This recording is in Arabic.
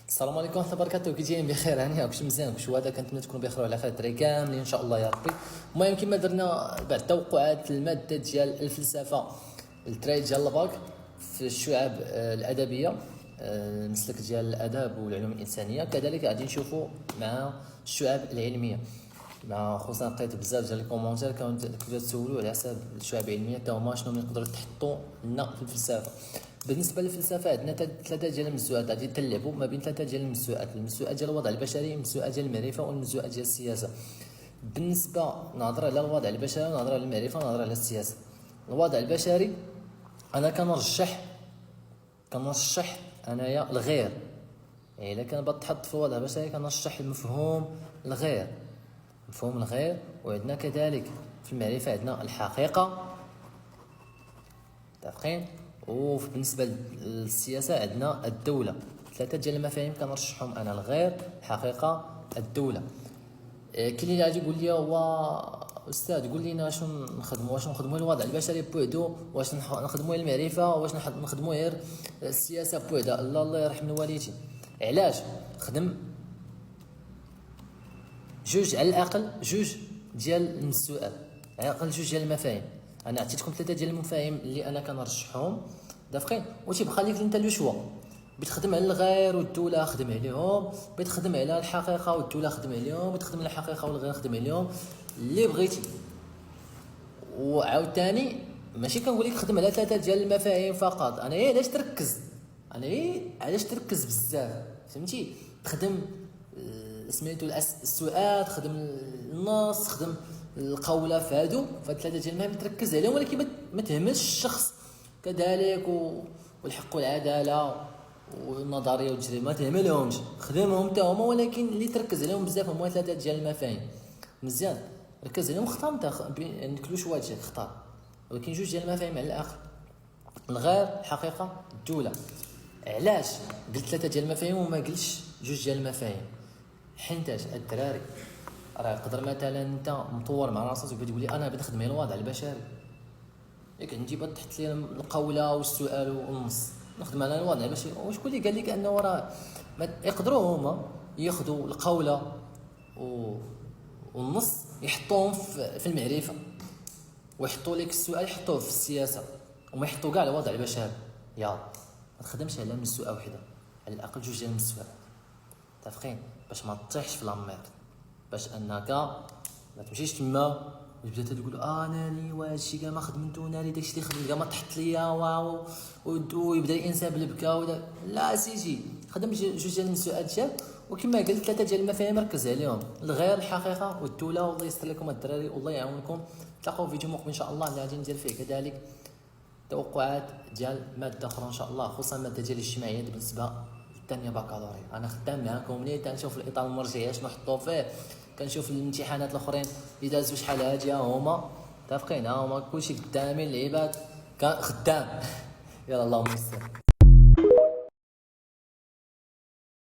السلام عليكم ورحمه الله وبركاته. كي جايين بخير؟ هاني كلشي مزيان كلشي هذا، كنتمنى تكونوا بخير وعلى خير الدراري كاملين ان شاء الله يا ربي. المهم كما درنا بعد توقعات الماده ديال الفلسفه التراي ديال الباك في الشعب الادبيه، المسلك ديال الاداب والعلوم الانسانيه، كذلك غادي نشوفوا مع الشعب العلميه. مع خصوصا لقيت بزاف ديال الكومونتير كانوا تسولوا على حساب الشعب العلميه حتى هما شنو يقدروا تحطوا لنا في الفلسفه. بالنسبه للفلسفه عندنا ثلاثه ديال المستويات، غادي تلعبوا ما بين ثلاثه ديال المستوى ديال الوضع البشري، المستوى ديال المعرفه، والمستوى ديال السياسه. بالنسبه نهضر على الوضع البشري، نهضر على المعرفه، نهضر على السياسه. الوضع البشري انا كنرشح انايا الغير، يعني الا كان بتحط في الوضع البشري كنرشح المفهوم الغير، مفهوم الغير. وعندنا كذلك في المعرفه عندنا الحقيقه، متفقين؟ وبالنسبه للسياسه عندنا الدوله. ثلاثه ديال المفاهيم كنرشحهم انا: الغير، الحقيقه، الدوله. كاين اللي غادي يقول لي هو استاذ قول لينا شنو نخدموا، واش نخدموا الوضع البشري بوحدو، واش نخدموا المعرفه، واش نخدموا غير السياسه بوحدها؟ الله يرحم الوالدين. علاش خدم جوج على الاقل، جوج ديال السؤال، على الاقل جوج ديال المفاهيم. انا عطيتكم ثلاثه ديال المفاهيم اللي انا كنرشحهم، دافقين؟ وتيبقى لك انت لو شوا، بتخدم على الغير والدوله خدم عليهم، بتخدم على الحقيقه والدوله خدم عليهم، بتخدم على الحقيقه والغير خدم عليهم، اللي بغيتي. وعاوتاني ماشي كنقول لك خدم على ثلاثه ديال المفاهيم فقط، انا علاش تركز بزاف، فهمتي؟ تخدم سميتو السؤال، خدم النص، خدم القوله، في هادو ثلاثه ديال المفاهيم تركز عليهم، ولكن ما تهملش الشخص كذلك، والحق والعداله والنظريه والتجربه ما تهملهمش، خدمهم حتى هما، ولكن اللي تركز عليهم بزاف هما ثلاثه ديال المفاهيم. مزيان ركز عليهم، اختار انت عندك لو شوا ديالك، اختار، ولكن جوج ديال المفاهيم على الاخر: الغير، الحقيقه، الدوله. علاش قلت ثلاثه ديال المفاهيم وما قلتش جوج ديال المفاهيم؟ حيتاش الدراري راه يقدر مثلا انت مطور مع راسك وتقول لي انا بغيت نخدم على الوضع البشري، ياك انت تحط لي القوله والسؤال والنص، نخدم على الوضع البشري. وشكون اللي قال لك انه راه يقدروا هما ياخذوا القوله والنص يحطوهم في المعرفه، ويحطوا لك السؤال يحطوه في السياسه، وما يحطوا كاع الوضع البشري. ما تخدمش على مستوى وحده، على الاقل جوج ديال المستويات، متفقين؟ باش ما تطيحش في لامير، باش انك ما تمشيش تما وتبدا تقول ناري وهادشي كاع ما خدمتو، ناري داكشي اللي خدمت كاع ما تحط ليا، واو، ويبدا الانسان بالبكا لا سيدي، خدم جوج ديال المستويات ديالك، وكما قلت ثلاثه ديال المفاهيم ركز عليهم: الغير، الحقيقه، والدوله. والله يستر لكم الدراري، والله يعاونكم. نتلاقاو في فيديو مقبل ان شاء الله، اللي غادي ندير فيه كذلك توقعات ديال ماده اخرى ان شاء الله، خصوصا الماده ديال الاجتماعيات بالنسبه الثانيه بكالوريا. انا خدام معاكم ملي كنشوف الاطار المرجعي شنو حطوا فيه، كنشوف الامتحانات الاخرين اللي دازوا شحال هاديه، هما متفقين، هما كلشي قدامي، اللعيبات خدام. يلا اللهم يسر.